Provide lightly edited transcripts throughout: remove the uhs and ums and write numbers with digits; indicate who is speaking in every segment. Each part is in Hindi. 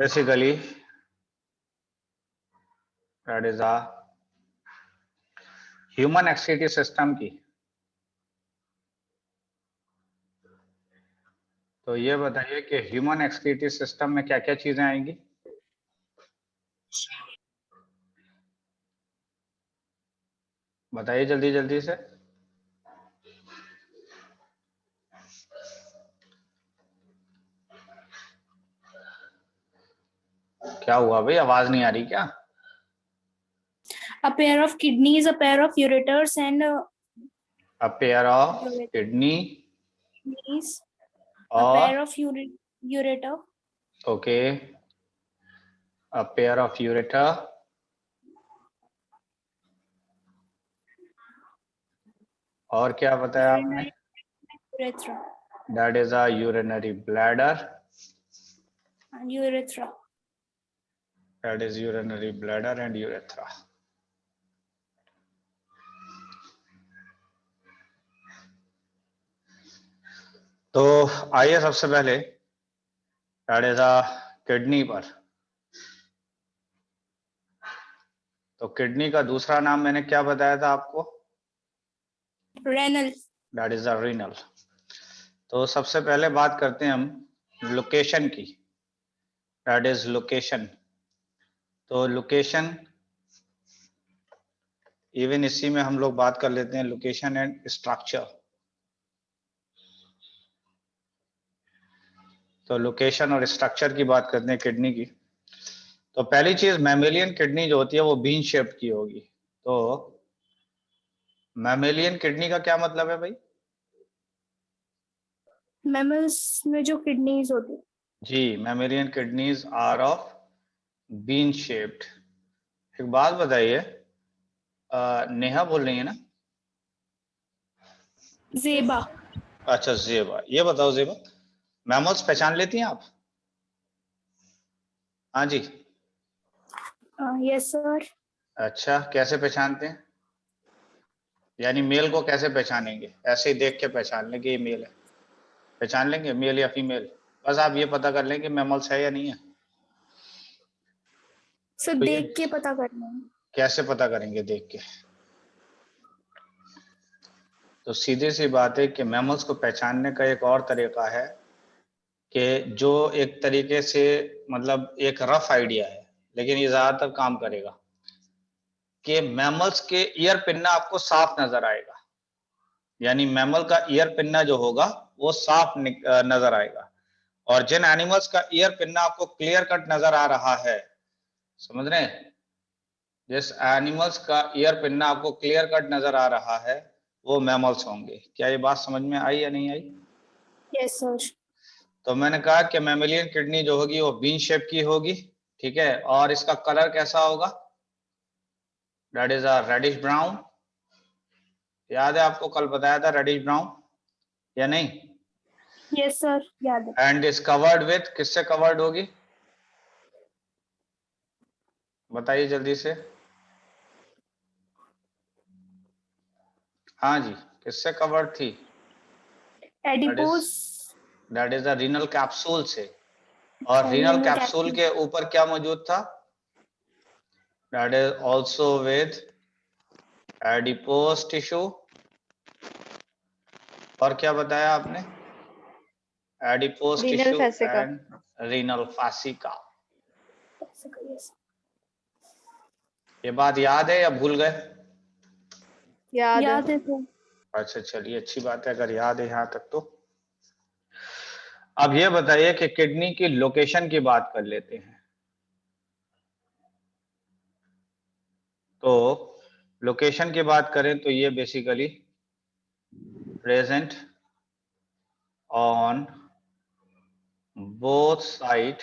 Speaker 1: Basically, that is a human excretory system की। तो ये बताइए कि ह्यूमन एक्सक्रीटरी सिस्टम में क्या क्या चीजें आएंगी। बताइए जल्दी जल्दी से। क्या हुआ भाई, आवाज नहीं आ रही क्या?
Speaker 2: A pair of kidneys, a pair of ureters, and
Speaker 1: A pair of kidney
Speaker 2: kidneys, a
Speaker 1: or
Speaker 2: pair of ureter,
Speaker 1: okay, a pair of ureter और क्या बताया आपने?
Speaker 2: urinary urethra,
Speaker 1: That is a urinary bladder.
Speaker 2: and urethra.
Speaker 1: That is urinary bladder and urethra. तो आइए सबसे पहले that is a किडनी पर। तो किडनी का दूसरा नाम मैंने क्या बताया था आपको?
Speaker 2: Renal.
Speaker 1: That is a renal. तो सबसे पहले बात करते हैं हम लोकेशन की। That is location. तो लोकेशन इवन इसी में हम लोग बात कर लेते हैं लोकेशन एंड स्ट्रक्चर। तो लोकेशन और स्ट्रक्चर की बात करते हैं किडनी की। तो पहली चीज मैमेलियन किडनी जो होती है वो बीन शेप्ड की होगी। तो मैमेलियन किडनी का क्या मतलब है भाई?
Speaker 2: Mammals में जो kidneys होती है।
Speaker 1: जी, mammalian kidneys are of bean shaped. एक बात बताइए, नेहा बोल रही है ना?
Speaker 2: Zeba.
Speaker 1: अच्छा जेबा, ये बताओ जेबा, मैमल्स पहचान लेती हैं आप? हाँ जी।
Speaker 2: Yes sir.
Speaker 1: अच्छा, कैसे पहचानते हैं? यानी मेल को कैसे पहचानेंगे? ऐसे ही देख के पहचान लेंगे ये मेल है, पहचान लेंगे मेल या फीमेल। बस आप ये पता कर लें कि मैमल्स है या नहीं है।
Speaker 2: सर
Speaker 1: तो
Speaker 2: देख के पता करना है।
Speaker 1: कैसे पता करेंगे देख के? तो सीधी सी बात है कि मैमल्स को पहचानने का एक और तरीका है कि जो एक तरीके से मतलब एक रफ आइडिया है, लेकिन ये ज्यादातर काम करेगा, कि मैमल्स के ईयर पिन्ना आपको साफ नजर आएगा। यानी मैमल का ईयर पिन्ना जो होगा वो साफ नजर आएगा। और जिन एनिमल्स का ईयर पिन्ना आपको क्लियर कट नजर आ रहा है, समझ रहे हैं, जिस एनिमल्स का ईयर पिन्ना आपको क्लियर कट नजर आ रहा है वो मैमल्स होंगे। क्या ये बात समझ में आई या नहीं आई?
Speaker 2: Yes sir.
Speaker 1: तो मैंने कहा कि मैमेलियन किडनी जो होगी वो बीन शेप की होगी, ठीक है, और इसका कलर कैसा होगा? That is a reddish brown. याद है आपको कल बताया था रेडिश ब्राउन या नहीं?
Speaker 2: यस सर याद है।
Speaker 1: एंड इज कवर्ड विथ, किससे कवर्ड होगी बताइए जल्दी से। हाँ जी, किससे कवर्ड थी?
Speaker 2: Adipose.
Speaker 1: That is the renal capsule से। और रीनल कैप्सूल के ऊपर क्या मौजूद था? That is also with adipose tissue. और क्या बताया आपने? Adipose tissue and renal fascia. ये बात याद है या भूल गए?
Speaker 2: याद है सर।
Speaker 1: अच्छा चलिए, अच्छी बात है अगर याद है यहाँ तक तो। अब ये बताइए कि किडनी की लोकेशन की बात कर लेते हैं। तो लोकेशन की बात करें तो ये basically present on both side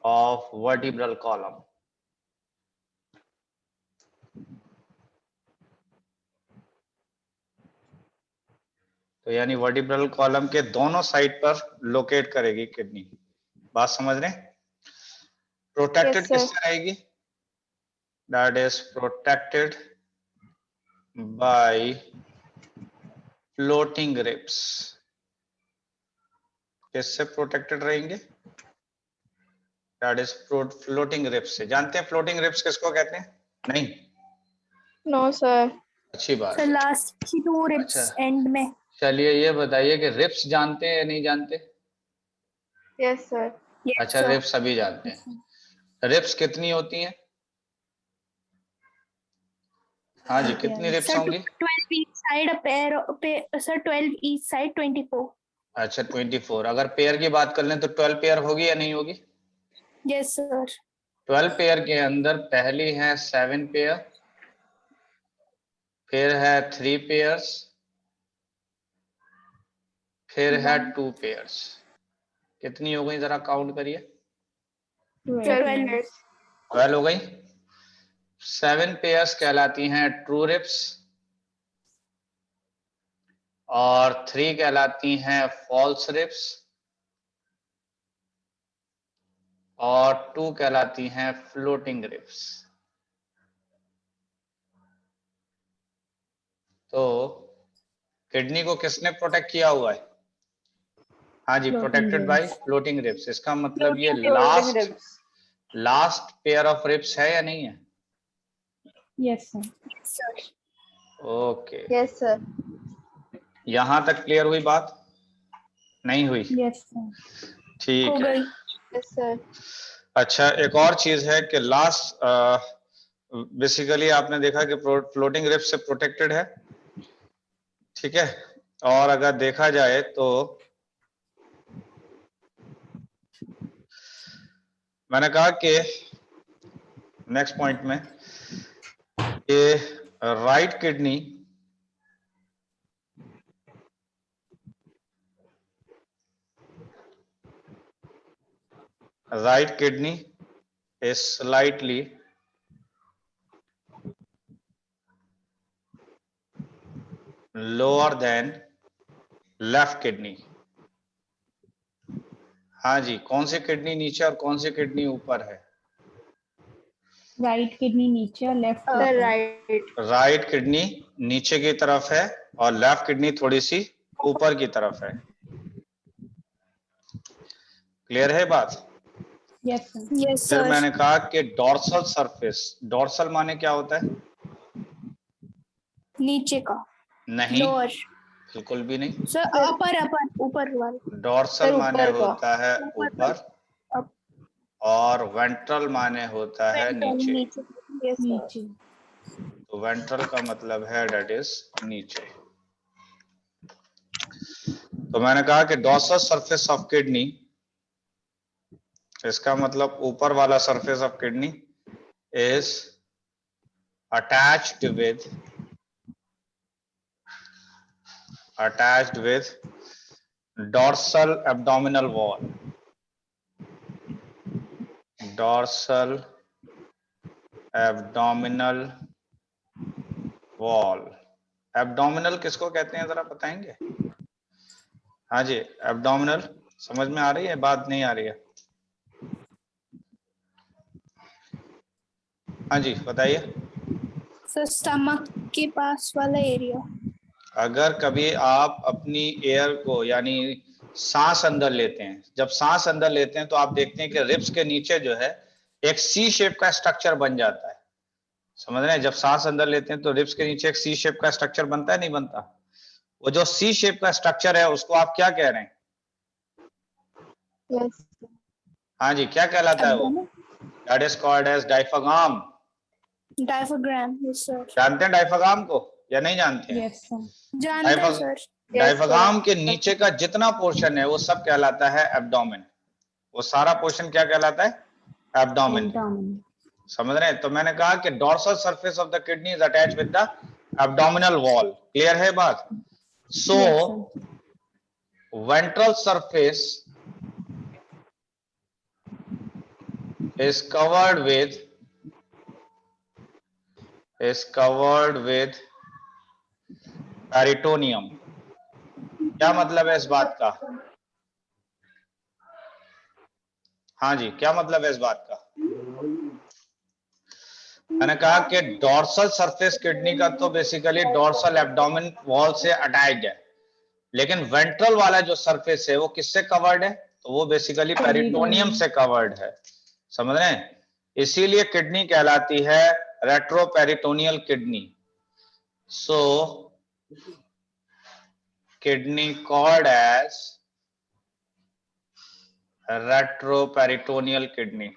Speaker 1: of vertebral column. तो यानी वर्टिब्रल कॉलम के दोनों साइड पर लोकेट करेगी किडनी। बात समझ रहे हैं? प्रोटेक्टेड किससे रहेगी? That is protected by floating ribs. किससे प्रोटेक्टेड रहेंगे? दैट इज फ्लोटिंग रिब्स से। जानते हैं फ्लोटिंग रिब्स किसको कहते हैं? नहीं?
Speaker 3: No sir.
Speaker 1: अच्छी बात
Speaker 2: सर
Speaker 1: है।
Speaker 2: लास्ट की 2 रिब्स
Speaker 1: अच्छा
Speaker 2: एंड में।
Speaker 1: चलिए ये बताइए कि रिब्स जानते हैं या नहीं जानते?
Speaker 3: Yes sir.
Speaker 2: यस
Speaker 1: अच्छा
Speaker 2: सर।
Speaker 1: रिब्स सभी जानते हैं। रिब्स कितनी होती हैं? हाँ जी कितनी रिब्स
Speaker 2: सर
Speaker 1: होंगी?
Speaker 2: 12 each side a pair sir 12 each side 24।
Speaker 1: अच्छा 24। अगर पेयर की बात कर लें तो 12 पेयर होगी या नहीं होगी?
Speaker 2: Yes sir.
Speaker 1: 12 पेयर के अंदर पहली है 7 पेयर, फिर है 3 पेयर्स, फिर है 2 पेयर्स। कितनी हो गई जरा काउंट करिए।
Speaker 3: 12।
Speaker 1: 12 हो गई। 7 पेयर्स कहलाती हैं ट्रू रिब्स और 3 कहलाती हैं फॉल्स रिब्स और 2 कहलाती हैं फ्लोटिंग रिब्स। तो किडनी को किसने प्रोटेक्ट किया हुआ है? हाँ जी प्रोटेक्टेड बाय फ्लोटिंग रिब्स। इसका मतलब ये लास्ट पेयर ऑफ रिब्स है या नहीं है?
Speaker 2: Yes sir.
Speaker 1: Okay
Speaker 3: yes sir.
Speaker 1: यहां तक क्लियर हुई बात? नहीं हुई?
Speaker 2: Yes sir.
Speaker 1: ठीक
Speaker 2: हो
Speaker 1: है।
Speaker 2: गई।
Speaker 3: Yes sir.
Speaker 1: अच्छा एक और चीज है कि लास्ट बेसिकली आपने देखा कि फ्लोटिंग रिब्स से प्रोटेक्टेड है, ठीक है। और अगर देखा जाए तो मैंने कहा कि नेक्स्ट पॉइंट में कि right kidney is slightly lower than left kidney. हाँ जी कौन सी किडनी नीचे और कौन सी किडनी ऊपर है?
Speaker 2: राइट किडनी नीचे और left
Speaker 3: sir right.
Speaker 1: Right kidney नीचे की तरफ है और लेफ्ट किडनी थोड़ी सी ऊपर की तरफ है। क्लियर है बात?
Speaker 2: यस यस
Speaker 1: फिर
Speaker 2: सर।
Speaker 1: मैंने कहा कि डॉर्सल सरफेस, डॉर्सल माने क्या होता है?
Speaker 2: नीचे का।
Speaker 1: नहीं
Speaker 2: लोअर।
Speaker 1: बिल्कुल भी नहीं।
Speaker 2: सर अपर ऊपर वाला।
Speaker 1: डॉर्सल माने
Speaker 3: ऊपर का।
Speaker 1: होता है ऊपर और वेंट्रल माने होता है नीचे।
Speaker 2: नीचे।
Speaker 1: तो वेंट्रल का मतलब है डेट इज नीचे। तो मैंने कहा कि डॉर्सल सरफेस ऑफ किडनी, इसका मतलब ऊपर वाला surface of kidney is attached with dorsal abdominal wall, dorsal abdominal wall। Abdominal किसको कहते हैं जरा बताएंगे? हाँ जी एब्डोमिनल समझ में आ रही है बात? नहीं आ रही है? हाँ जी बताइए।
Speaker 2: सर स्टमक के पास वाला एरिया।
Speaker 1: अगर कभी आप अपनी एयर को यानी सांस अंदर लेते हैं, जब सांस अंदर लेते हैं तो आप देखते हैं कि रिब्स के नीचे जो है एक सी शेप का स्ट्रक्चर बन जाता है। समझ रहे हैं? जब सांस अंदर लेते हैं तो रिब्स के नीचे एक सी शेप का स्ट्रक्चर बनता है नहीं बनता? वो जो सी शेप का स्ट्रक्चर है उसको आप क्या कह रहे हैं?
Speaker 3: यस।
Speaker 1: हाँ जी क्या कहलाता है वो? That is called as diaphragm.
Speaker 2: Diaphragm. Yes sir.
Speaker 1: जानते हैं डायफ्राम को या नहीं जानते हैं?
Speaker 2: Yes sir. जानते हैं सर।
Speaker 1: डायफ्राम के नीचे का जितना पोर्शन है वो सब कहलाता है एब्डोमेन। वो सारा पोर्शन क्या कहलाता है? एब्डोमेन। समझ रहे हैं? तो मैंने कहा कि dorsal surface of the kidney is attached with the abdominal wall. Clear है बात? So ventral surface is covered with peritoneum. क्या मतलब है इस बात का? हाँ जी क्या मतलब है इस बात का? मैंने कहा कि डॉर्सल सरफेस किडनी का तो बेसिकली डॉर्सल एब्डोमेन वॉल से अटैच्ड है, लेकिन वेंट्रल वाला जो सरफेस है वो किससे कवर्ड है? तो वो बेसिकली पेरिटोनियम से कवर्ड है। समझ रहे हैं? इसीलिए किडनी कहलाती है retroperitoneal kidney. So kidney called as retroperitoneal kidney.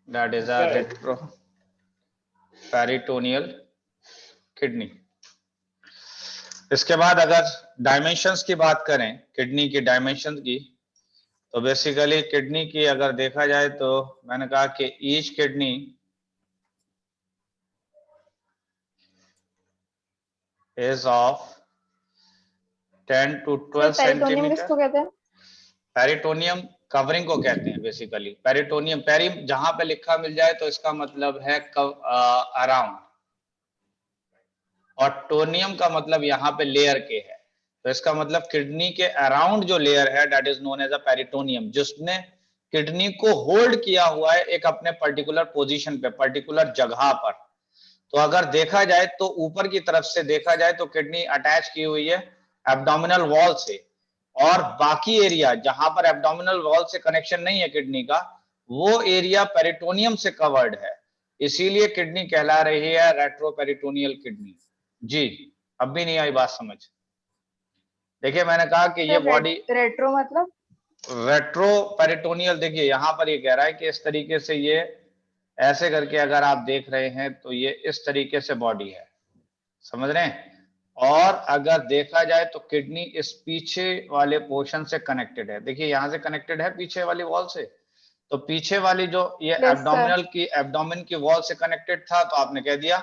Speaker 1: That is a retroperitoneal kidney। इसके बाद अगर डायमेंशंस की बात करें, किडनी की डायमेंशन की, तो बेसिकली किडनी की अगर देखा जाए तो मैंने कहा कि each kidney is of 10 to 12
Speaker 3: peritoneum
Speaker 1: centimetre.
Speaker 3: किसको कहते हैं?
Speaker 1: पेरिटोनियम कवरिंग को कहते हैं बेसिकली। पेरिटोनियम, पेरी जहां पे लिखा मिल जाए तो इसका मतलब है अराउंड, और टोनियम का मतलब यहाँ पे लेयर के है, तो इसका मतलब किडनी के अराउंड जो लेयर है that is known as a peritoneum, जिसने किडनी को होल्ड किया हुआ है एक अपने पर्टिकुलर पोजीशन पे, पर्टिकुलर जगह पर। तो अगर देखा जाए तो ऊपर की तरफ से देखा जाए तो किडनी अटैच की हुई है एब्डोमिनल वॉल से, और बाकी एरिया जहां पर एब्डोमिनल वॉल से कनेक्शन नहीं है किडनी का, वो एरिया पेरिटोनियम से कवर्ड है। इसीलिए किडनी कहला रही है रेट्रोपेरिटोनियल किडनी। जी, अब भी नहीं आई बात समझ? देखिए मैंने कहा कि ये बॉडी
Speaker 3: रेट्रो मतलब
Speaker 1: रेट्रोपेरिटोनियल, देखिए यहां पर ये कह रहा है कि इस तरीके से ये ऐसे करके अगर आप देख रहे हैं तो ये इस तरीके से बॉडी है, समझ रहे हैं? और अगर देखा जाए तो किडनी इस पीछे वाले पोर्शन से कनेक्टेड है। देखिए यहां से कनेक्टेड है पीछे वाली वॉल से, तो पीछे वाली जो ये एब्डोमिन की वॉल से कनेक्टेड था, तो आपने कह दिया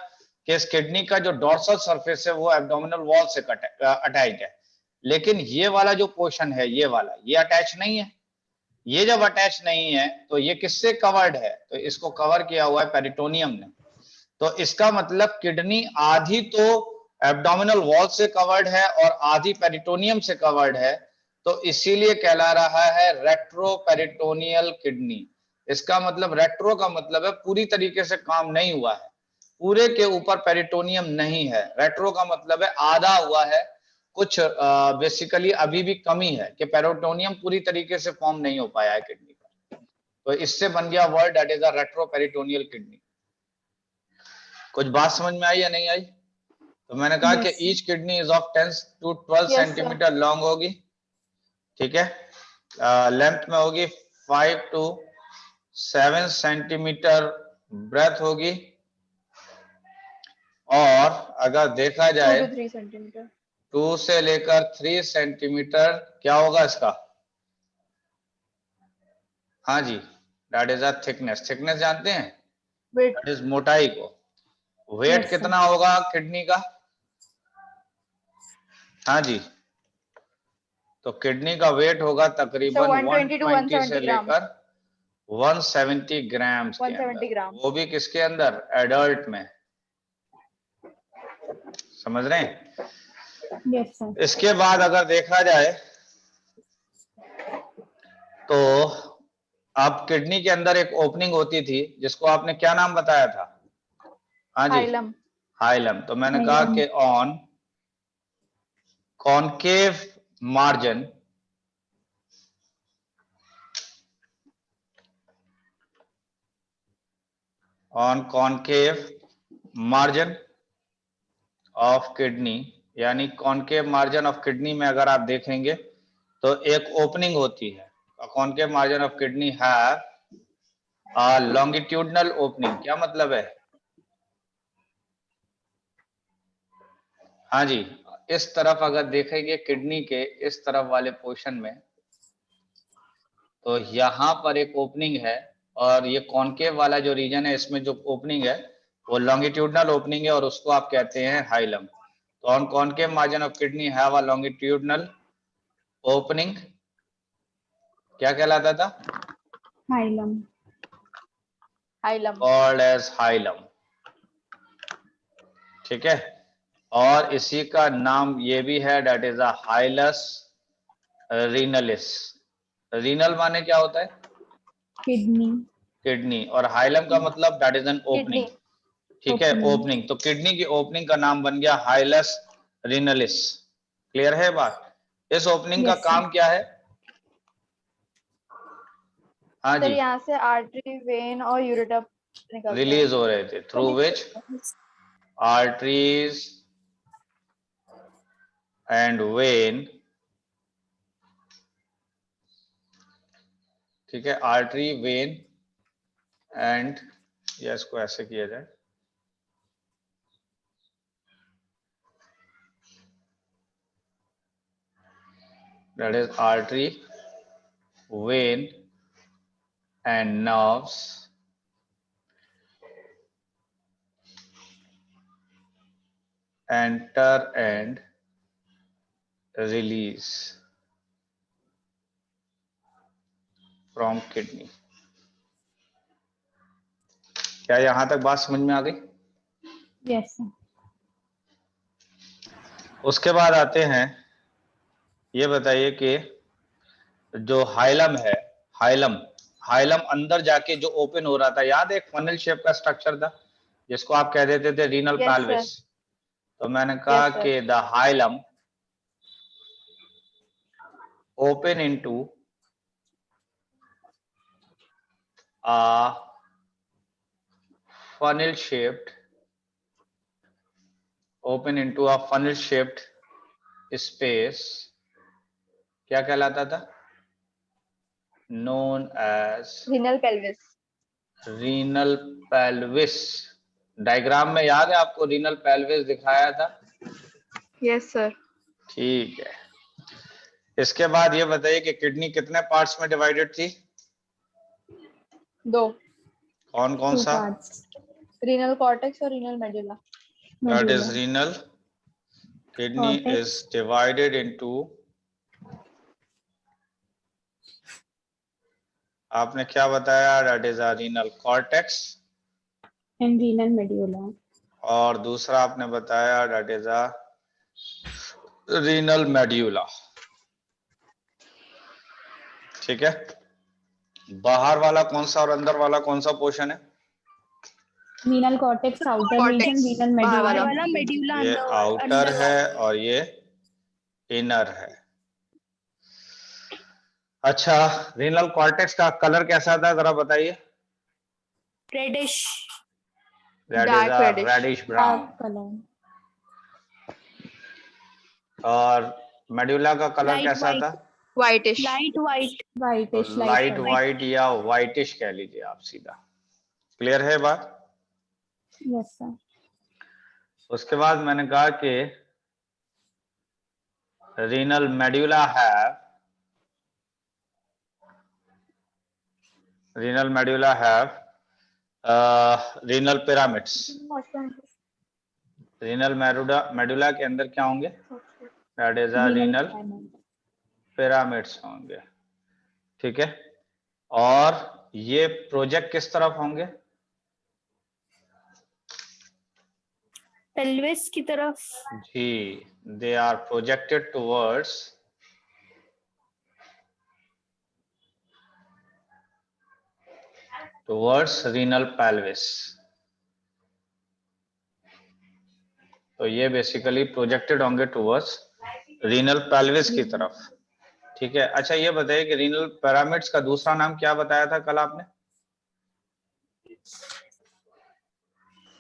Speaker 1: कि इस किडनी का जो डोर्सल सरफेस है वो एब्डोमिनल वॉल से अटैच है। लेकिन ये वाला जो पोर्शन है, ये वाला, ये अटैच नहीं है। ये जब अटैच नहीं है तो ये किससे कवर्ड है? तो इसको कवर किया हुआ है पेरिटोनियम ने। तो इसका मतलब किडनी आधी तो एब्डोमिनल वॉल से कवर्ड है और आधी पेरिटोनियम से कवर्ड है, तो इसीलिए कहला रहा है रेट्रोपेरिटोनियल किडनी। इसका मतलब रेट्रो का मतलब है पूरी तरीके से काम नहीं हुआ है, पूरे के ऊपर पेरिटोनियम नहीं है। रेट्रो का मतलब है आधा हुआ है, कुछ बेसिकली अभी भी कमी है कि पेरिटोनियम पूरी तरीके से फॉर्म नहीं हो पाया है किडनी पर। तो इससे बन गया word that is a retroperitoneal kidney. कुछ बात समझ में आई या नहीं आई? तो मैंने कहा कि each kidney is of 10 to 12 centimetre long होगी, ठीक है, लेंथ में होगी 5 to 7 सेंटीमीटर ब्रेथ होगी, और अगर देखा जाए
Speaker 3: 2 to 3 सेंटीमीटर,
Speaker 1: 2 से लेकर 3 सेंटीमीटर क्या होगा इसका? हाँ जी, that is a thickness. Thickness जानते हैं? दैट इज मोटाई को। वेट कितना होगा किडनी का? हाँ जी, तो किडनी का वेट होगा तकरीबन 120 से लेकर 170 ग्राम्स के अंदर, वो भी किसके अंदर? एडल्ट में, समझ रहे हैं?
Speaker 2: Yes, sir.
Speaker 1: इसके बाद अगर देखा जाए तो अब किडनी के अंदर एक ओपनिंग होती थी जिसको आपने क्या नाम बताया था? हाँ जी, हाइलम। तो मैंने कहा कि on concave margin of kidney, यानी कॉनकेव मार्जिन ऑफ किडनी में अगर आप देखेंगे तो एक ओपनिंग होती है। Concave margin of kidney have a longitudinal opening. क्या मतलब है? हाँ जी, इस तरफ अगर देखेंगे किडनी के इस तरफ वाले पोर्शन में, तो यहाँ पर एक ओपनिंग है, और ये कॉनकेव वाला जो रीजन है इसमें जो ओपनिंग है वो लॉन्गिट्यूडनल ओपनिंग है, और उसको आप कहते हैं हाइलम। तो on concave margin of kidney have a longitudinal opening, क्या कहलाता था?
Speaker 2: Hilum.
Speaker 1: कॉल्ड एज हाइलम, ठीक है। और इसी का नाम ये भी है दैट इज अ हाइलस रीनलिस। रीनल माने क्या होता है?
Speaker 2: Kidney.
Speaker 1: किडनी, और हाइलम का मतलब दैट इज एन ओपनिंग। ठीक है, ओपनिंग। तो किडनी की ओपनिंग का नाम बन गया हाइलस रीनलिस। क्लियर है बात? इस ओपनिंग का काम क्या है? हाँ
Speaker 3: सर
Speaker 1: जी,
Speaker 3: यहाँ से आर्टरी, वेन और यूरेटर निकलते हैं।
Speaker 1: रिलीज हो रहे थे, through which arteries and when, ठीक है, आर्टरी, वेन एंड, या इसको ऐसे किया जाए, that is artery, vein and nerves enter and release from kidney। क्या यहां तक बात समझ में आ गई?
Speaker 2: Yes, sir.
Speaker 1: उसके बाद आते हैं, ये बताइए कि जो हाइलम है, हाइलम हाइलम अंदर जाके जो ओपन हो रहा था, याद है, एक फनल शेप का स्ट्रक्चर था जिसको आप कह देते थे रीनल
Speaker 3: Yes,
Speaker 1: पैल्विस।
Speaker 3: sir.
Speaker 1: तो मैंने कहा
Speaker 3: Yes, sir.
Speaker 1: कि the hilum open into a funnel shaped space, क्या कहलाता था? known as
Speaker 3: Renal pelvis.
Speaker 1: Renal pelvis. Diagram में याद है आपको रीनल पेल्विस दिखाया था?
Speaker 3: Yes, sir.
Speaker 1: ठीक है। इसके बाद ये बताइए कि किडनी कितने पार्ट्स में डिवाइडेड थी?
Speaker 3: 2.
Speaker 1: कौन कौन
Speaker 2: Two
Speaker 1: सा?
Speaker 2: parts.
Speaker 3: Renal cortex और renal medulla.
Speaker 1: That is
Speaker 2: Medulla.
Speaker 1: renal. Kidney
Speaker 2: Cortex.
Speaker 1: is divided into, आपने क्या बताया? That is a renal cortex।
Speaker 2: And renal medulla.
Speaker 1: और दूसरा आपने बताया that is a renal medulla। ठीक है। बाहर वाला कौन सा और अंदर वाला कौन सा पोर्शन है?
Speaker 2: Renal cortex outer
Speaker 3: Cortex.
Speaker 2: region, renal
Speaker 3: बाहर
Speaker 2: medulla.
Speaker 3: वाला
Speaker 2: medulla
Speaker 1: ये आउटर है और ये इनर है। अच्छा, रीनल कॉर्टेक्स का कलर कैसा था जरा बताइए?
Speaker 2: Reddish.
Speaker 1: दैट इज
Speaker 3: Dark
Speaker 1: अ
Speaker 3: reddish.
Speaker 1: Reddish brown.
Speaker 2: Dark color.
Speaker 1: और मेडुला का कलर
Speaker 2: Light
Speaker 1: कैसा
Speaker 2: white.
Speaker 1: था?
Speaker 3: Whitish.
Speaker 2: Light white.
Speaker 1: तो
Speaker 2: Whitish.
Speaker 1: Light
Speaker 2: white.
Speaker 1: वाइट या व्हाइटिश कह लीजिए आप सीधा। क्लियर है बात?
Speaker 2: Yes, sir.
Speaker 1: उसके बाद मैंने कहा कि renal medulla have renal pyramids. Renal medulla के अंदर क्या होंगे? That is a renal pyramids होंगे। ठीक है। और ये प्रोजेक्ट किस तरफ होंगे?
Speaker 2: Pelvis की तरफ.
Speaker 1: जी, they are projected towards renal pelvis. तो ये बेसिकली प्रोजेक्टेड होंगे टुवर्ड्स रीनल पेल्विस की तरफ। ठीक है। अच्छा, ये बताइए कि रीनल पिरामिड्स का दूसरा नाम क्या बताया था कल आपने?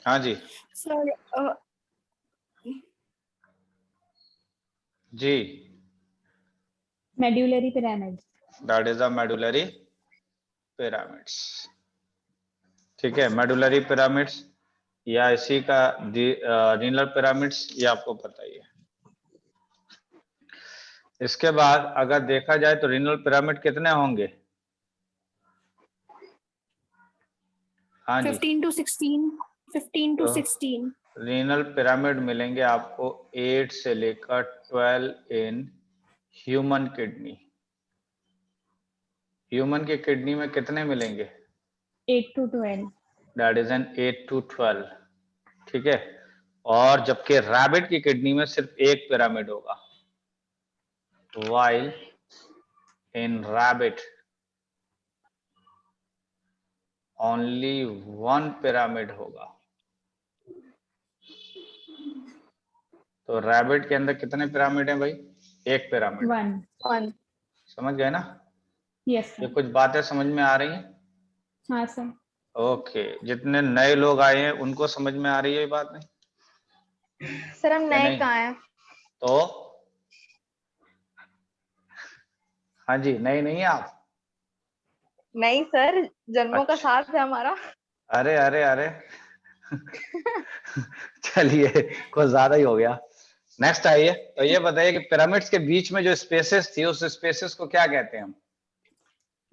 Speaker 1: हाँ जी
Speaker 2: सर
Speaker 1: जी,
Speaker 2: medullary pyramids.
Speaker 1: That is a medullary pyramids. ठीक है, मेडुलरी पिरामिड्स या इसी का रीनल पिरामिड्स, ये आपको पता ही है। इसके बाद अगर देखा जाए तो रीनल पिरामिड कितने होंगे? हाँ जी,
Speaker 2: 15 to 16. 15 to
Speaker 1: तो
Speaker 2: 16.
Speaker 1: रीनल पिरामिड मिलेंगे आपको 8 से लेकर 12 इन ह्यूमन किडनी। ह्यूमन की किडनी में कितने मिलेंगे?
Speaker 2: 8 to 12.
Speaker 1: That is an 8 to 12। ठीक है। और जबकि रैबिट की किडनी में सिर्फ एक पिरामिड होगा, while in rabbit only one pyramid होगा। तो रैबिट के अंदर कितने पिरामिड हैं भाई? एक पिरामिड।
Speaker 2: 1.
Speaker 3: 1.
Speaker 1: समझ गए ना?
Speaker 2: Yes,
Speaker 1: ये
Speaker 2: sir.
Speaker 1: कुछ बातें समझ में आ रही हैं?
Speaker 2: हाँ सर.
Speaker 1: ओके, जितने नए लोग आए हैं उनको समझ में आ रही है ये बात? नहीं
Speaker 3: सर हम
Speaker 1: या
Speaker 3: नए
Speaker 1: नहीं?
Speaker 3: कहाँ हैं?
Speaker 1: तो हाँ जी, नए नहीं है आप?
Speaker 3: नहीं सर, जन्मों का
Speaker 1: अच्छा।
Speaker 3: साथ है हमारा।
Speaker 1: अरे अरे अरे चलिए, कुछ ज्यादा ही हो गया। नेक्स्ट आइए, तो ये बताइए कि पिरामिड्स के बीच में जो स्पेसेस थी उस स्पेसेस को क्या कहते हैं हम?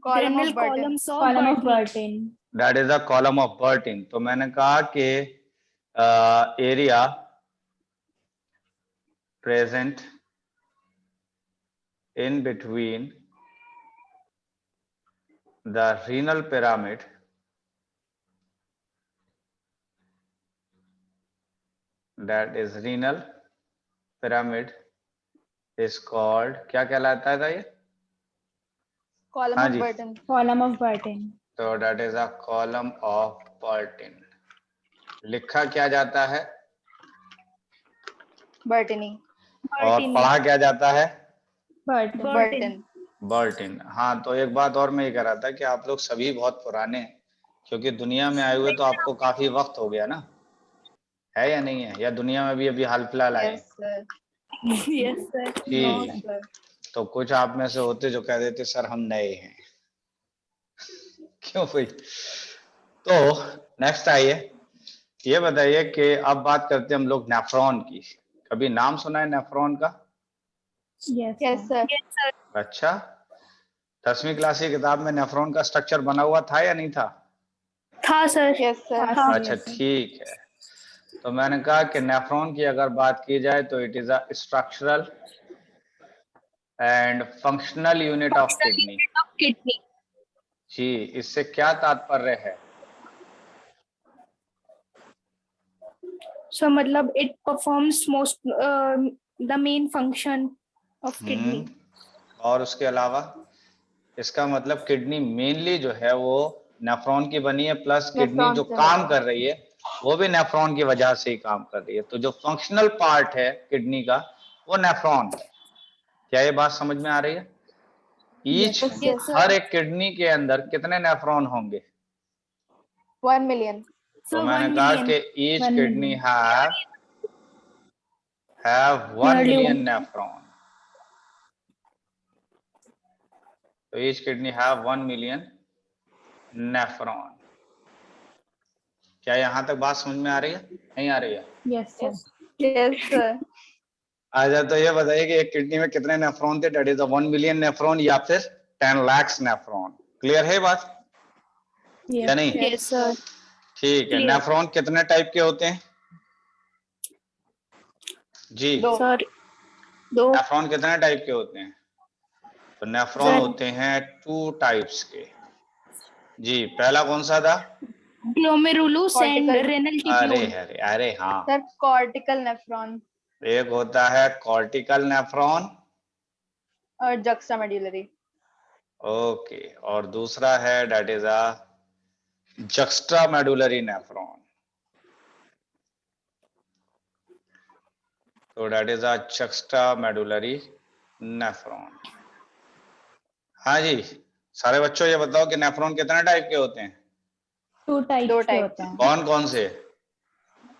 Speaker 3: Column
Speaker 2: General
Speaker 3: of Burton.
Speaker 2: columns of
Speaker 4: Column of
Speaker 2: Burton.
Speaker 4: Burton.
Speaker 1: That is a column of Bertin. तो मैंने कहा कि area present in between the renal pyramid that is renal pyramid is called, क्या कहलाता था ये?
Speaker 3: Column
Speaker 1: हाँ
Speaker 3: of
Speaker 1: ji,
Speaker 3: Burton.
Speaker 4: Column of Burton.
Speaker 1: तो that is a column of Burton। लिखा क्या जाता है
Speaker 3: Burtony.
Speaker 1: और पढ़ा क्या जाता है?
Speaker 4: Burton.
Speaker 3: Burton.
Speaker 1: बर्टिन। हाँ, तो एक बात और मैं ये कह रहा था कि आप लोग सभी बहुत पुराने हैं, क्योंकि दुनिया में आए हुए तो आपको काफी वक्त हो गया ना, है या नहीं है? या दुनिया में भी अभी हाल फिलहाल आए हैं?
Speaker 3: Yes sir.
Speaker 2: Yes, sir.
Speaker 1: जी।
Speaker 3: No sir.
Speaker 1: तो कुछ आप में से होते जो कह देते सर हम नए हैं। क्यों भाई? तो नेक्स्ट आइए, ये बताइए कि अब बात करते हैं हम लोग नेफ्रॉन की। कभी नाम सुना है नेफ्रॉन का?
Speaker 4: Yes.
Speaker 3: Yes
Speaker 4: sir.
Speaker 3: sir.
Speaker 1: अच्छा, 10वीं क्लास की किताब में नेफ्रॉन का स्ट्रक्चर बना हुआ था या नहीं था?
Speaker 2: था सर.
Speaker 3: Yes sir.
Speaker 4: हाँ,
Speaker 1: अच्छा,
Speaker 4: yes, sir.
Speaker 1: ठीक है। तो मैंने कहा कि नेफ्रॉन की अगर बात की जाए तो it is a structural and functional unit of kidney.
Speaker 2: Kidney.
Speaker 1: जी, इससे क्या तात्पर्य है?
Speaker 2: So मतलब it performs most the main function of kidney.
Speaker 1: और उसके अलावा इसका मतलब किडनी मेनली जो है वो नेफ्रॉन की बनी है, प्लस किडनी
Speaker 3: नेफ्रॉन
Speaker 1: जो
Speaker 3: से
Speaker 1: काम
Speaker 3: बनी।
Speaker 1: कर रही है वो भी नेफ्रॉन की वजह से ही काम कर रही है। तो जो फंक्शनल पार्ट है किडनी का वो नेफ्रॉन है। क्या ये बात समझ में आ रही है? Each
Speaker 4: Yes,
Speaker 3: Yes sir.
Speaker 1: हर एक किडनी के अंदर कितने नेफ्रॉन होंगे?
Speaker 3: 1 million.
Speaker 1: तो
Speaker 2: So
Speaker 1: मैंने
Speaker 2: 1
Speaker 1: कहा
Speaker 2: million.
Speaker 1: कि each
Speaker 4: 1
Speaker 1: kidney
Speaker 4: million.
Speaker 1: have 1
Speaker 2: Nearly
Speaker 1: million
Speaker 2: 1.
Speaker 1: Nephron. तो each kidney have 1 million nephron. क्या यहां तक बात समझ में आ रही है? नहीं आ रही है?
Speaker 4: Yes, sir.
Speaker 3: Yes sir.
Speaker 1: अच्छा, तो ये बताइए कि एक किडनी में कितने नेफ्रॉन थे? दैट इज 1 मिलियन नेफ्रॉन या फिर 10 लाख नेफ्रॉन। क्लियर है बात
Speaker 4: Yes.
Speaker 1: या नहीं?
Speaker 2: Yes, sir.
Speaker 1: ठीक है।
Speaker 2: Clear.
Speaker 1: नेफ्रॉन कितने टाइप के होते हैं? जी,
Speaker 3: दो।
Speaker 2: Sir. 2.
Speaker 1: नेफ्रॉन कितने टाइप के होते हैं? तो नेफ्रॉन
Speaker 2: Sir.
Speaker 1: होते हैं 2 टाइप्स के। जी, पहला कौन सा था?
Speaker 2: Glomerulus and
Speaker 3: Cortical.
Speaker 2: renal
Speaker 1: अरे
Speaker 2: tubule.
Speaker 1: अरे अरे हाँ,
Speaker 3: Sir cortical nephron
Speaker 1: एक होता है कॉर्टिकल नेफ्रॉन,
Speaker 3: और juxtamedullary.
Speaker 1: ओके, और दूसरा है दैट इज अ जक्स्ट्रामेडुलरी नेफ्रॉन। तो दैट इज अ जक्स्ट्रामेडुलरी नेफ्रॉन। हाँ जी, सारे बच्चों ये बताओ कि नेफ्रॉन कितने टाइप के होते हैं?
Speaker 4: 2 types
Speaker 3: दो
Speaker 4: के
Speaker 3: types।
Speaker 4: होते हैं.
Speaker 1: कौन कौन से?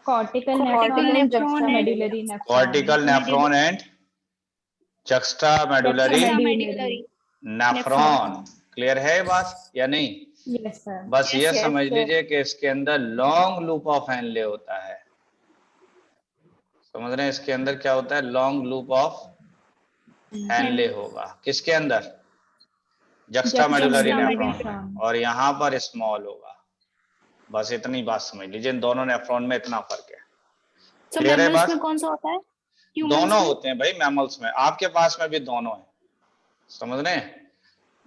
Speaker 4: Cortical
Speaker 3: Cortical
Speaker 4: nephron and
Speaker 3: nephron and
Speaker 4: juxtamedullary nephron.
Speaker 1: Cortical nephron and juxtamedullary
Speaker 4: Juxtamedullary.
Speaker 1: Nephron. Clear है ये बात या नहीं?
Speaker 4: Yes, sir.
Speaker 1: बस ये
Speaker 3: Yes,
Speaker 1: समझ
Speaker 3: sir.
Speaker 1: लीजिए कि इसके अंदर लॉन्ग लूप ऑफ हेनले होता है। समझ रहे हैं? इसके अंदर क्या होता है? लॉन्ग लूप ऑफ हेनले होगा। किसके अंदर? जक्स्ट्रामेडुलरी
Speaker 4: Juxtamedullary
Speaker 1: नेफ्रॉन में।
Speaker 4: nephron.
Speaker 1: और यहाँ पर स्मॉल होगा। बस इतनी बात समझ लीजिए, इन दोनों नेफ्रॉन में इतना फर्क है।
Speaker 2: So
Speaker 1: Clear है
Speaker 2: mammals
Speaker 1: बात?
Speaker 2: में कौन सा होता है? Humans
Speaker 1: दोनों
Speaker 2: में?
Speaker 1: होते हैं भाई मैमल्स में, आपके पास में भी दोनों है। समझ रहे हैं?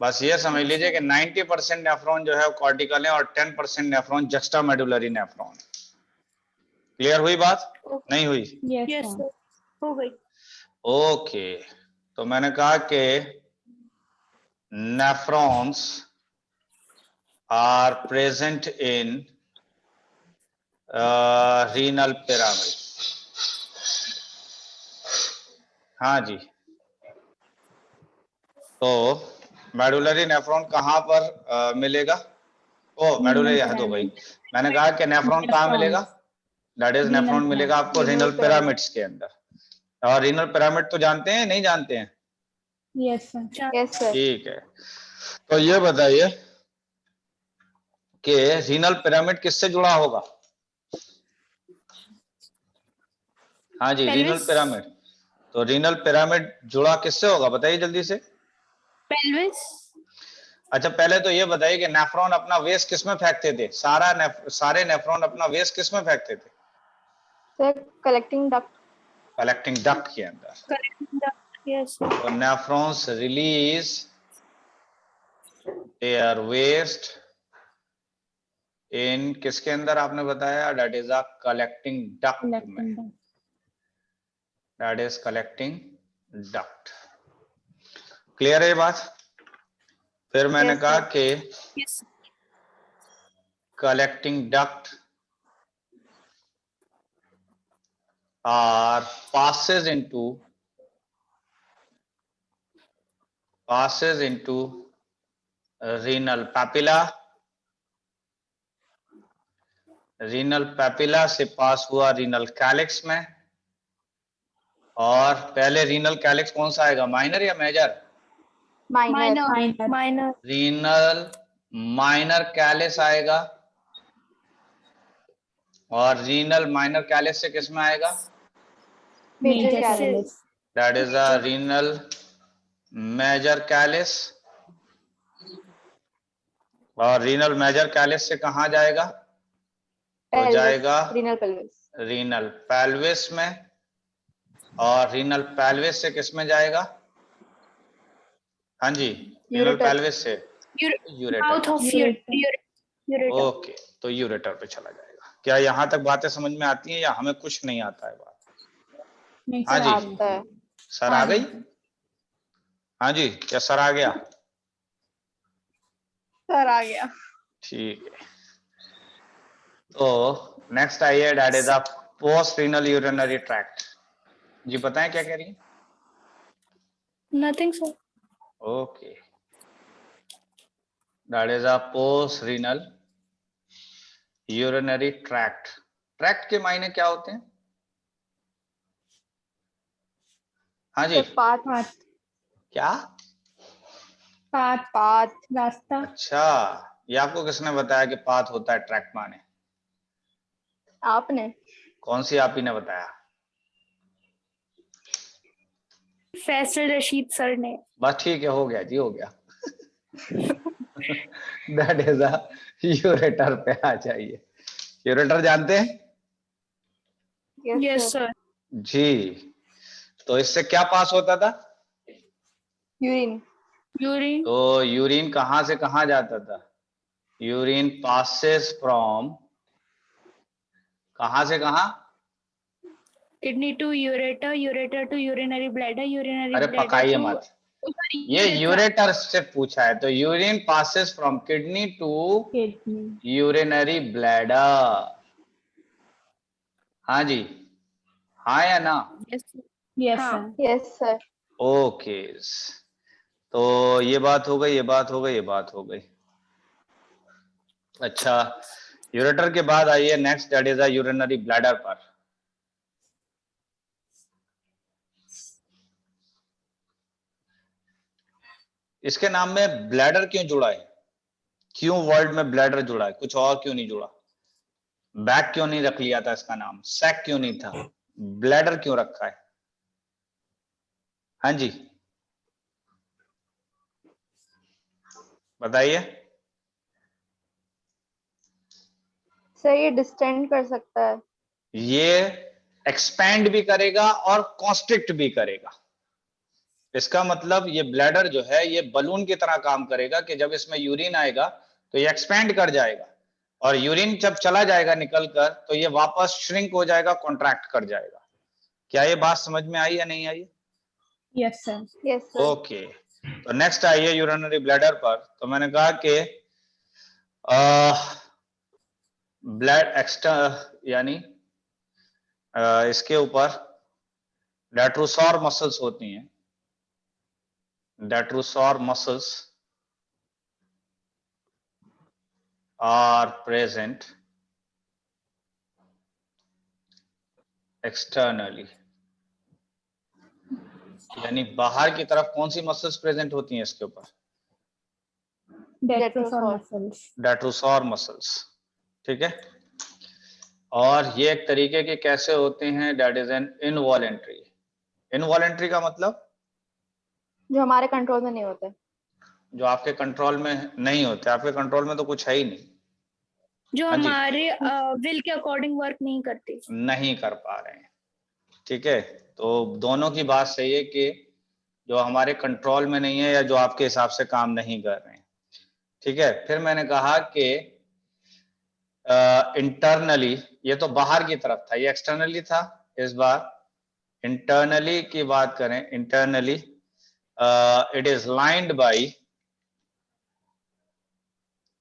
Speaker 1: बस ये समझ लीजिए कि 90% नेफ्रॉन जो है वो कॉर्टिकल है और 10% नेफ्रॉन जक्स्टामेडुलरी नेफ्रॉन। क्लियर हुई बात? नहीं हुई?
Speaker 4: Yes,
Speaker 2: Yes,
Speaker 4: sir.
Speaker 2: sir. हो गई.
Speaker 1: ओके, तो मैंने कहा कि nephrons are present in renal pyramid। हाँ जी, तो मेडुलरी नेफ्रॉन कहाँ पर मिलेगा? ओ मेडुलरी हद हो गई, मैंने कहा कि नेफ्रॉन कहाँ मिलेगा? दैट इज
Speaker 4: Renal
Speaker 1: नेफ्रॉन मिलेगा आपको
Speaker 3: Renal
Speaker 1: रीनल
Speaker 3: pyramid.
Speaker 1: पिरामिड्स के अंदर। और रीनल पिरामिड तो जानते हैं नहीं जानते हैं?
Speaker 4: Yes, sir.
Speaker 3: Yes, sir.
Speaker 1: ठीक है, तो ये बताइए कि रीनल पिरामिड किससे जुड़ा होगा? हाँ जी, रीनल
Speaker 2: Pelvis.
Speaker 1: पिरामिड, तो रीनल पिरामिड जुड़ा किससे होगा बताइए जल्दी से।
Speaker 2: Pelvis.
Speaker 1: अच्छा पहले तो ये बताइए कि नेफ्रॉन अपना वेस्ट किस में फेंकते थे? सारे नेफ्रॉन अपना वेस्ट किस में फेंकते थे?
Speaker 3: Sir, collecting duct.
Speaker 1: Collecting duct के अंदर।
Speaker 2: Collecting duct. Yes, sir.
Speaker 1: तो नेफ्रॉन्स रिलीज देयर वेस्ट इन किसके अंदर आपने बताया? That is a collecting duct में,
Speaker 4: Collecting duct.
Speaker 1: That is collecting duct. Clear है ये बात? फिर मैंने
Speaker 3: Yes,
Speaker 1: कहा
Speaker 3: sir.
Speaker 1: कि
Speaker 2: Yes.
Speaker 1: collecting duct are passes into renal papilla, renal papilla से पास हुआ रीनल कैलिक्स में। और पहले रीनल कैलिक्स कौन सा आएगा, माइनर या major?
Speaker 3: Minor.
Speaker 4: Minor.
Speaker 2: Minor.
Speaker 1: Renal minor calyx आएगा, और रीनल माइनर कैलिस से किस में आएगा?
Speaker 3: Major
Speaker 4: Major
Speaker 3: callus.
Speaker 4: callus.
Speaker 1: That is a renal major calyx. और रीनल मेजर कैलिस से कहाँ जाएगा? तो
Speaker 3: Pelvis.
Speaker 1: जाएगा
Speaker 3: Renal pelvis.
Speaker 1: रीनल पेल्विस में। और रीनल पेल्विस से किस में जाएगा? हाँ जी, रीनल
Speaker 3: Ureter.
Speaker 1: पेल्विस से ureter.
Speaker 2: Mouth of
Speaker 4: Ureter.
Speaker 2: ureter.
Speaker 1: Okay, तो यूरेटर पे चला जाएगा। क्या यहाँ तक बातें समझ में आती हैं या हमें कुछ नहीं आता है बात?
Speaker 4: नहीं
Speaker 1: हाँ
Speaker 4: sir,
Speaker 1: जी,
Speaker 3: आता है।
Speaker 1: सर आ गई? हाँ जी, क्या सर आ गया?
Speaker 3: सर आ गया।
Speaker 1: ठीक है, तो नेक्स्ट आइए, that is a post renal urinary tract. जी बताएं क्या कह रही है?
Speaker 2: Nothing, sir.
Speaker 1: Okay, that is a post renal urinary tract. Tract के मायने क्या होते हैं? हाँ जी,
Speaker 3: Sir, path.
Speaker 4: Path.
Speaker 1: क्या?
Speaker 4: Path.
Speaker 3: Path.
Speaker 4: रास्ता.
Speaker 1: अच्छा, ये आपको किसने बताया कि पाथ होता है ट्रैक्ट माने?
Speaker 3: आपने।
Speaker 1: कौन सी आप ही ने बताया?
Speaker 2: Faisal Rashid sir ने।
Speaker 1: बस ठीक है, हो गया जी, हो गया। दैट इज अ यूरेटर पे आ जाइए। यूरेटर जानते हैं?
Speaker 2: Yes, sir.
Speaker 1: जी, तो इससे क्या पास होता था?
Speaker 3: Urine.
Speaker 2: Urine.
Speaker 1: तो यूरिन कहां से कहां जाता था? यूरिन पासेस फ्रॉम कहां से कहां?
Speaker 2: Kidney to ureter. Ureter to urinary bladder. Urinary
Speaker 1: अरे
Speaker 2: bladder
Speaker 1: पकाइए
Speaker 2: to
Speaker 1: मत,
Speaker 2: sorry,
Speaker 1: ये
Speaker 2: urethra.
Speaker 1: यूरेटर से पूछा है। तो urine passes from kidney to
Speaker 4: Kidney.
Speaker 1: Urinary bladder. हाँ जी, हाँ या ना?
Speaker 2: Yes, sir.
Speaker 4: Yes
Speaker 2: हाँ.
Speaker 4: sir.
Speaker 3: Yes, sir.
Speaker 1: ओके, तो ये बात हो गई, ये बात हो गई, ये बात हो गई। अच्छा, यूरेटर के बाद आइए next, that is a urinary bladder पर। इसके नाम में ब्लैडर क्यों जुड़ा है? क्यों वर्ड में ब्लैडर जुड़ा है, कुछ और क्यों नहीं जुड़ा? बैक क्यों नहीं रख लिया था इसका नाम? सैक क्यों नहीं था? ब्लैडर क्यों रखा है? हाँ जी बताइए।
Speaker 3: सर ये डिस्टेंड कर सकता है।
Speaker 1: ये एक्सपैंड भी करेगा और कॉन्स्ट्रिक्ट भी करेगा। इसका मतलब ये ब्लैडर जो है ये बलून की तरह काम करेगा कि जब इसमें यूरिन आएगा तो ये एक्सपैंड कर जाएगा, और यूरिन जब चला जाएगा निकलकर तो ये वापस श्रिंक हो जाएगा, कॉन्ट्रैक्ट कर जाएगा। क्या ये बात समझ में आई या नहीं आई?
Speaker 4: Yes sir.
Speaker 3: Yes, sir.
Speaker 1: Okay, तो नेक्स्ट आइए यूरिनरी ब्लैडर पर। तो मैंने कहा कि ब्लड एक्स्ट्रा यानी इसके ऊपर डेट्रोसॉर मसल्स होती हैं, डेट्रोसॉर मसल्स आर प्रेजेंट एक्सटर्नली, यानी बाहर की तरफ कौन सी मसल्स प्रेजेंट होती हैं इसके ऊपर?
Speaker 4: Detrosor
Speaker 3: Detrosor.
Speaker 4: muscles.
Speaker 1: डेट्रोसॉर मसल्स, ठीक है। और ये एक तरीके के कैसे होते हैं, that is an involuntary. Involuntary का मतलब
Speaker 3: जो हमारे कंट्रोल में नहीं होते।
Speaker 1: जो आपके कंट्रोल में नहीं होते, आपके कंट्रोल में तो कुछ है ही नहीं,
Speaker 2: जो
Speaker 1: हाँ जी,
Speaker 2: हमारे विल के अकॉर्डिंग वर्क नहीं करते।
Speaker 1: नहीं कर पा रहे हैं, ठीक है। तो दोनों की बात सही है कि जो हमारे कंट्रोल में नहीं है या जो आपके हिसाब से काम नहीं कर रहे हैं, ठीक है। फिर मैंने कहा कि इंटरनली, ये तो बाहर की तरफ था, ये एक्सटर्नली था। इस बार इंटरनली की बात करें, internally it is lined by,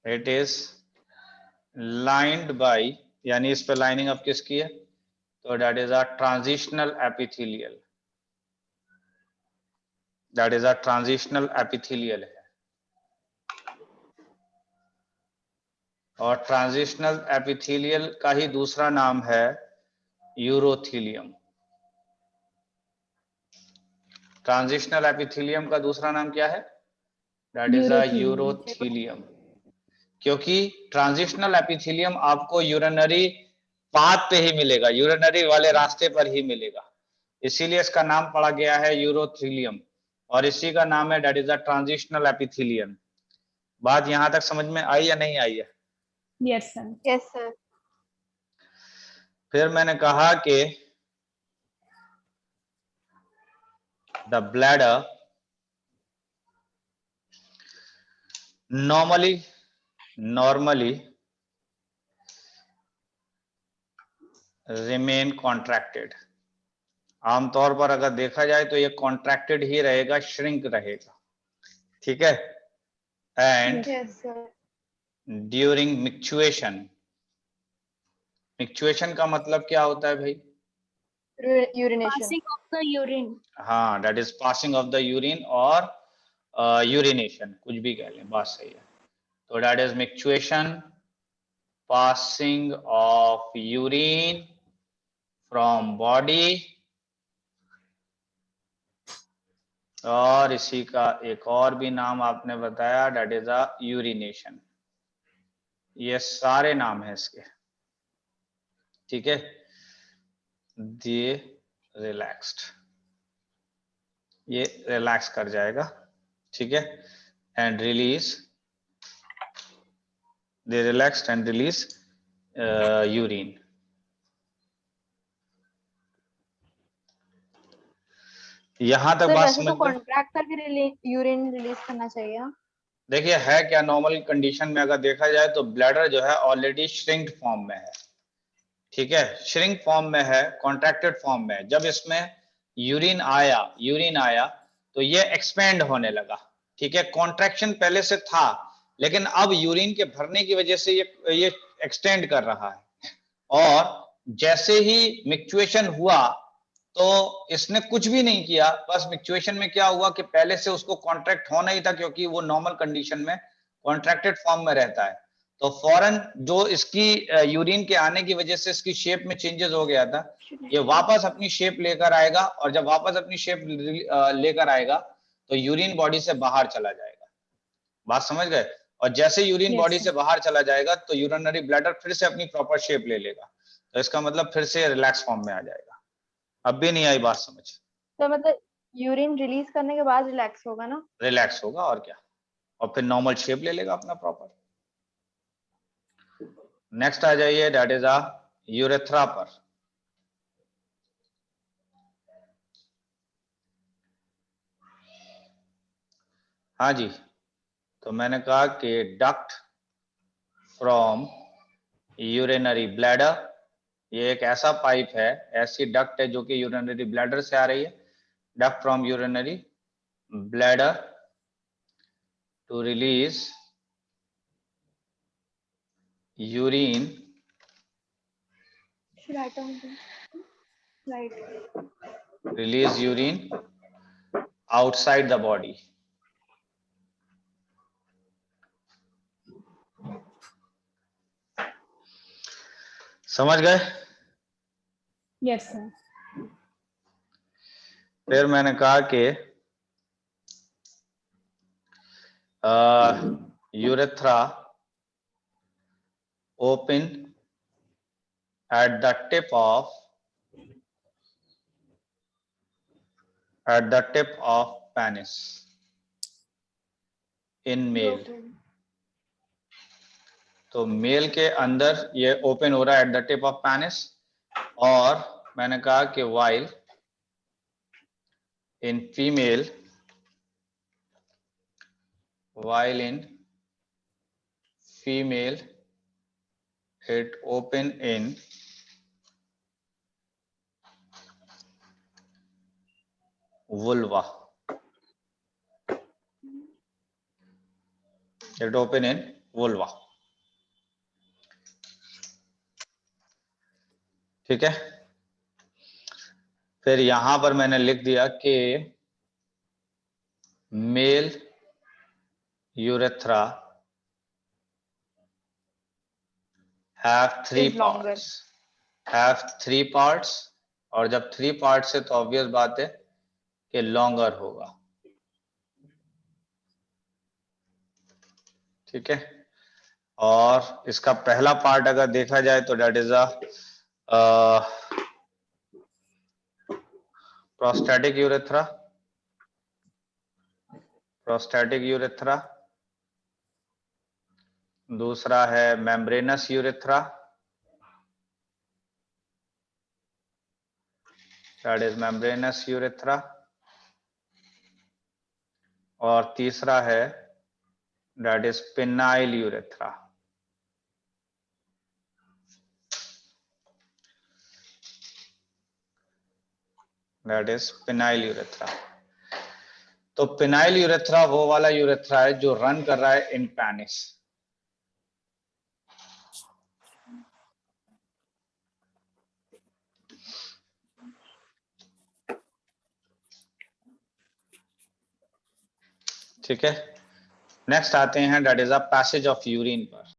Speaker 1: it is lined by, यानी इस पे लाइनिंग अब किसकी है, तो that is a transitional epithelial, that is a transitional epithelial है। और ट्रांजिशनल एपिथेलियल का ही दूसरा नाम है यूरोथीलियम। ट्रांजिशनल एपिथेलियम का दूसरा नाम क्या है, दैट इज अ
Speaker 4: Urothelium.
Speaker 1: यूरोथीलियम। क्योंकि ट्रांजिशनल एपिथेलियम आपको यूरिनरी पाथ पे ही मिलेगा, यूरिनरी वाले रास्ते पर ही मिलेगा, इसीलिए इसका नाम पड़ा गया है यूरोथीलियम, और इसी का नाम है that is a transitional epithelium. बात यहां तक समझ में आई या नहीं आई है?
Speaker 4: Yes, sir.
Speaker 3: Yes, sir.
Speaker 1: फिर मैंने कहा कि the bladder normally remain contracted। आमतौर पर अगर देखा जाए तो ये कॉन्ट्रैक्टेड ही रहेगा, श्रिंक रहेगा, ठीक है। And
Speaker 3: Yes, sir.
Speaker 1: During micturition, micturition का मतलब क्या होता है भाई?
Speaker 3: Urination.
Speaker 2: Passing of the urine.
Speaker 1: हाँ, that is passing of the urine और यूरिनेशन, कुछ भी कह लें, बात सही है। तो that is micturition, passing of urine from body, और इसी का एक और भी नाम आपने बताया, दैट इज अ यूरिनेशन। ये सारे नाम है इसके, ठीक है। ये रिलैक्स्ड, ये रिलैक्स कर जाएगा, ठीक है। And release, they relaxed and release urine. यहां तक
Speaker 3: सर
Speaker 1: बात
Speaker 3: वैसे
Speaker 1: समझ
Speaker 3: तो
Speaker 1: में?
Speaker 3: कॉन्ट्रैक्ट करके यूरिन रिलीज करना चाहिए ना?
Speaker 1: देखिए है क्या, नॉर्मल कंडीशन में अगर देखा जाए तो ब्लैडर जो है ऑलरेडी श्रिंक्ड फॉर्म में है, ठीक है, श्रिंक फॉर्म में है, कॉन्ट्रैक्टेड फॉर्म में है। जब इसमें यूरिन आया तो ये एक्सपेंड होने लगा, ठीक है। कॉन्ट्रैक्शन पहले से था, लेकिन अब यूरिन के भरने की वजह से ये एक्सटेंड कर रहा है। और जैसे ही मिक्चुएशन हुआ तो इसने कुछ भी नहीं किया, बस मिक्चुएशन में क्या हुआ कि पहले से उसको कॉन्ट्रैक्ट होना ही था, क्योंकि वो नॉर्मल कंडीशन में कॉन्ट्रैक्टेड फॉर्म में रहता है। तो फौरन जो इसकी यूरिन के आने की वजह से इसकी शेप में चेंजेस हो गया था, ये वापस अपनी शेप लेकर आएगा, और जब वापस अपनी शेप लेकर आएगा तो यूरिन बॉडी से बाहर चला जाएगा। बात समझ गए? और जैसे यूरिन
Speaker 4: Yes,
Speaker 1: बॉडी
Speaker 4: sir.
Speaker 1: से बाहर चला जाएगा तो यूरिनरी ब्लैडर फिर से अपनी प्रॉपर शेप ले लेगा, तो इसका मतलब फिर से रिलैक्स फॉर्म में आ जाएगा। अब भी नहीं आई बात समझ?
Speaker 3: तो मतलब यूरिन रिलीज करने के बाद रिलैक्स होगा ना?
Speaker 1: रिलैक्स होगा और क्या, और फिर नॉर्मल शेप ले लेगा अपना प्रॉपर। नेक्स्ट आ जाइए, दैट इज अ यूरेथ्रा पर। हाँ जी, तो मैंने कहा कि डक्ट फ्रॉम यूरिनरी ब्लैडर, ये एक ऐसा पाइप है, ऐसी डक्ट है जो कि यूरिनरी ब्लैडर से आ रही है। Duct from urinary bladder to release urine
Speaker 3: Should I turn to right?
Speaker 1: release urine outside the body. समझ गए?
Speaker 4: Yes, sir.
Speaker 1: फिर मैंने कहा कि urethra open at the tip of penis in male. तो मेल के अंदर ये ओपन हो रहा है at the tip of penis, और मैंने कहा कि while in female it open in vulva. It open in vulva. ठीक है। फिर यहां पर मैंने लिख दिया कि male urethra have three parts, और जब 3 पार्ट्स है तो ऑब्वियस बात है कि लॉन्गर होगा। ठीक है। और इसका पहला पार्ट अगर देखा जाए तो that is a prostatic urethra, दूसरा है membranous urethra, that is membranous urethra, और तीसरा है that is penile urethra. That is penile urethra. तो पेनाइल यूरेथ्रा वो वाला यूरेथ्रा है जो रन कर रहा है इन पेनिस। ठीक है। नेक्स्ट आते हैं that is a passage of urine पर।